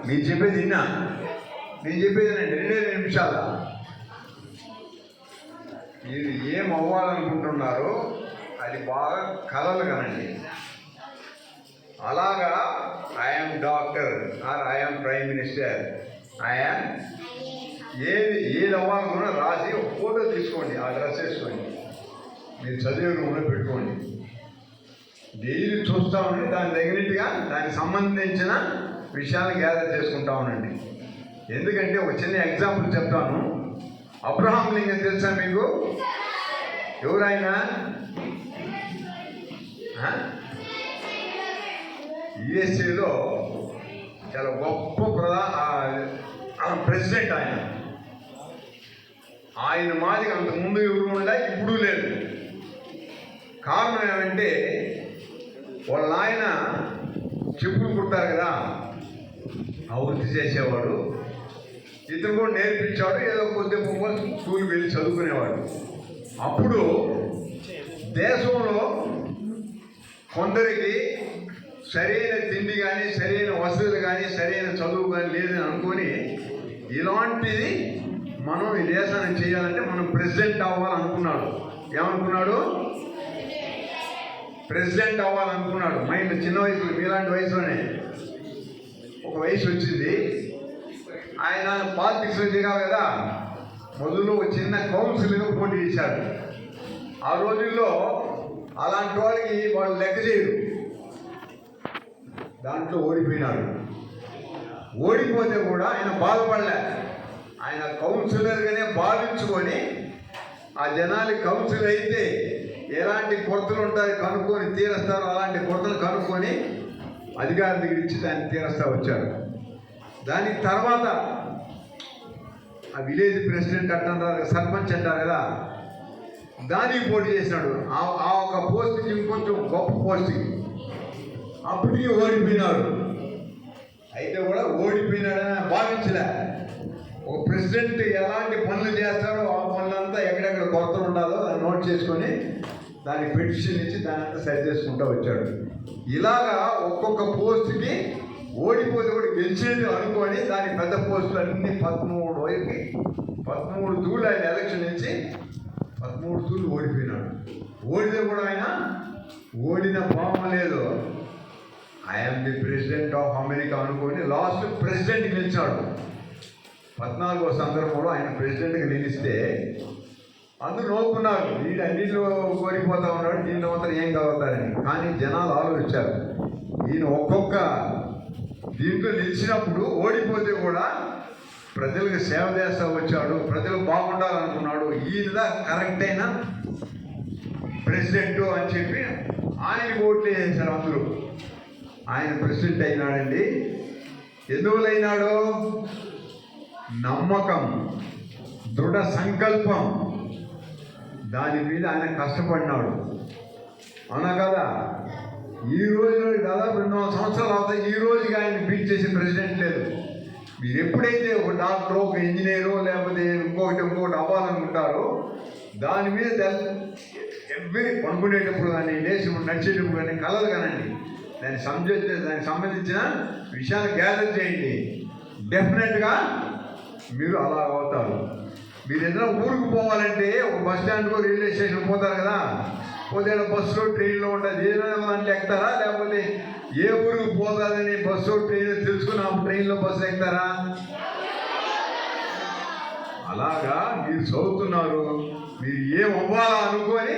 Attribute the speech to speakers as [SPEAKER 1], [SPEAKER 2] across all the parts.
[SPEAKER 1] మీరు చెప్పేది విన్నా, నేను చెప్పేది నేను 2 నిమిషాలు. మీరు ఏం అవ్వాలనుకుంటున్నారో అది బాగా కలలు కనండి. అలాగా I'm doctor or I'm prime minister, I'm ఏది అవ్వాలనుకున్నా రాసి ఒక ఫోటో తీసుకోండి, ఆ డ్రెస్ వేసుకోండి, మీరు చదివే రూమ్లో పెట్టుకోండి. డైలీ చూస్తూ ఉండి దాని తగినట్టుగా దానికి సంబంధించిన విషయాలు గ్యాదర్ చేసుకుంటా ఉండండి. ఎందుకంటే ఒక చిన్న ఎగ్జాంపుల్ చెప్తాను. అబ్రహాం లింకన్ తెలుసా మీకు? ఎవరైనా యుఎస్ఏలో చాలా గొప్ప ప్రెసిడెంట్ ఆయన మాదిరి అంతకుముందు ఎవరు ఉండే, ఇప్పుడు లేదు. కారణం ఏమంటే వాళ్ళ ఆయన చెప్పులు కుడతారు కదా, ఆ వృత్తి చేసేవాడు. ఇతను కూడా నేర్పించాడు, ఏదో కొద్దిగా స్కూల్కి వెళ్ళి చదువుకునేవాడు. అప్పుడు దేశంలో కొందరికి సరైన తిండి కానీ, సరైన వసతులు కానీ, సరైన చదువు కానీ లేదని అనుకొని, ఇలాంటిది మనం ఈ దేశాన్ని చేయాలంటే మనం ప్రెసిడెంట్ అవ్వాలనుకున్నాడు. ఏమనుకున్నాడు? ప్రెసిడెంట్ అవ్వాలనుకున్నాడు. మైండ్ చిన్న వయసులో, మీలాంటి వయసులోనే ఒక వయసు వచ్చింది. ఆయన పాలిటిక్స్లో దిగాలి కదా, మొదలు ఒక చిన్న కౌన్సిల్గా పోటీ చేశాడు. ఆ రోజుల్లో అలాంటి వాళ్ళకి వాళ్ళు లెక్క చేయరు. దాంట్లో ఓడిపోయినాడు. ఓడిపోతే కూడా ఆయన బాధపడలే. ఆయన కౌన్సిలర్గానే భావించుకొని ఆ జనాలకి కౌన్సిలర్ అయితే ఎలాంటి కొరతలు ఉంటాయో కనుక్కొని తీరుస్తారో అలాంటి కొరతలు కనుక్కొని అధికారి దగ్గర ఇచ్చి దాన్ని తీరుస్తా వచ్చాడు. దానికి తర్వాత ఆ విలేజ్ ప్రెసిడెంట్ అంటారు, సర్పంచ్ అంటారు కదా, దానికి పోటీ చేసినాడు. ఆ ఒక పోస్ట్కి ఇంకొంచెం గొప్ప పోస్ట్కి. అప్పటికి ఓడిపోయినాడు. అయితే కూడా ఓడిపోయినాడని భావించలే. ఒక ప్రెసిడెంట్ ఎలాంటి పనులు చేస్తాడో ఆ పనులంతా ఎక్కడెక్కడ కొరతలు ఉండాలో దాన్ని నోట్ చేసుకొని దానికి పెటిషన్ ఇచ్చి దానంతా సరి చేసుకుంటూ వచ్చాడు. ఇలాగా ఒక్కొక్క పోస్టుకి ఓడిపోతే కూడా గెలిచేది అనుకొని దాని పెద్ద పోస్టులు అన్ని 13 తూళ్ళు ఆయన ఎలక్షన్ ఇచ్చి 13 తూళ్ళు ఓడిపోయినాడు. ఓడితే కూడా ఆయన ఓడిన భావం లేదు. I'm the president of America అనుకొని లాస్ట్ ప్రెసిడెంట్కి నిలిచాడు. 14వ సందర్భంలో ఆయన ప్రెసిడెంట్గా నిలిస్తే అందరూ నవ్వుకున్నారు, వీడు అన్నింటిలో కోరిపోతా ఉన్నాడు, దీంట్లో మాత్రం ఏం కావుతారని. కానీ జనాలు ఆలోచించారు. ఈయన ఒక్కొక్క దీంట్లో నిలిచినప్పుడు ఓడిపోతే కూడా ప్రజలకు సేవ చేస్తూ వచ్చాడు, ప్రజలు బాగుండాలనుకున్నాడు, ఈయన కరెక్ట్ అయిన ప్రెసిడెంట్ అని చెప్పి ఆయన ఓట్లు వేసారు అందరూ. ఆయన ప్రెసిడెంట్ అయినాడండి. ఎందువల్ల అయినాడు? నమ్మకం, దృఢ సంకల్పం, దాని మీద ఆయన కష్టపడినాడు. అవునా కదా? ఈ రోజు దాదాపు 200 సంవత్సరాలు అవుతాయి. ఈ రోజుకి ఆయన బీట్ చేసే ప్రెసిడెంట్ లేదు. మీరు ఎప్పుడైతే ఒక డాక్టరో, ఒక ఇంజనీరో, లేకపోతే ఇంకొకటి అవ్వాలనుకుంటారో దాని మీద ఎవ్రీ పనుకునేటప్పుడు కానీ, లేచినప్పుడు నడిచేటప్పుడు కానీ కలలు కానండి, దానికి సంబంధించిన విషయాలు గ్యాదర్ చేయండి. డెఫినెట్గా మీరు అలా అవుతారు. మీరు ఏదైనా ఊరికి పోవాలంటే ఒక బస్ స్టాండ్కో, రైల్వే స్టేషన్ పోతారు కదా, పోతే బస్సులో, ట్రైన్లో ఉంటుంది. ఏదైనా అంటే ఎక్కుతారా, లేకపోతే ఏ ఊరికి పోతారని బస్సు, ట్రైన్ తెలుసుకుని ఆ ట్రైన్లో బస్సు ఎక్కుతారా? అలాగా మీరు చదువుతున్నారు. మీరు ఏం అవ్వాలా అనుకొని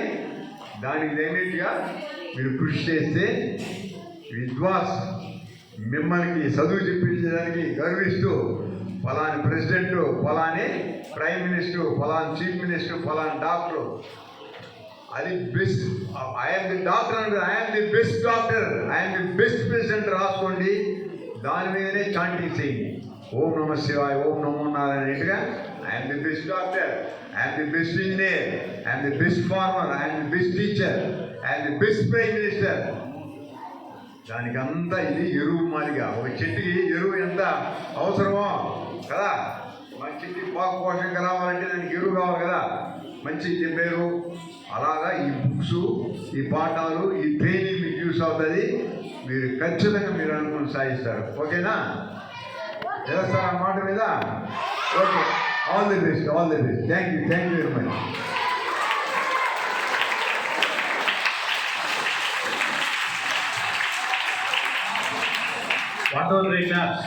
[SPEAKER 1] దానికి తగినట్టుగా మీరు కృషి చేస్తే విద్వాస్ మిమ్మల్ని చదువు చెప్పించడానికి గర్విస్తూ ఫలాని ప్రెసిడెంట్, ఫలాని ప్రైమ్ మినిస్టర్, ఫలాని చీఫ్ మినిస్టర్, ఫలాని డాక్టర్, అది బెస్ట్. ఐఎమ్ ది డాక్టర్ అంటే I'm the best doctor, I'm the best president రాసుకోండి. దాని మీదనే చాంటింగ్ చేయండి. ఓం నమ శివాయ, ఓం నమో నారాయణగా. I'm the best doctor, I'm the best engineer, I'm the best farmer, I'm the best teacher, I'm the best prime minister. దానికంతా ఇది ఎరువు మాదిరిగా. ఒక చెట్టుకి ఎరువు ఎంత అవసరమో కదా, మన చెట్టుకి బాగా పోషకంగా రావాలంటే దానికి ఎరువు కావాలి కదా, మంచి చెప్పారు. అలాగా ఈ బుక్స్, ఈ పాఠాలు, ఈ ట్రైనింగ్ మీకు యూస్ అవుతుంది. మీరు ఖచ్చితంగా మీరు అనుకుని సాధిస్తారు. ఓకేనా? చేస్తారు ఆ మాట మీద. Okay, all the best, all the best. Thank you very much.
[SPEAKER 2] 1 2 3 claps.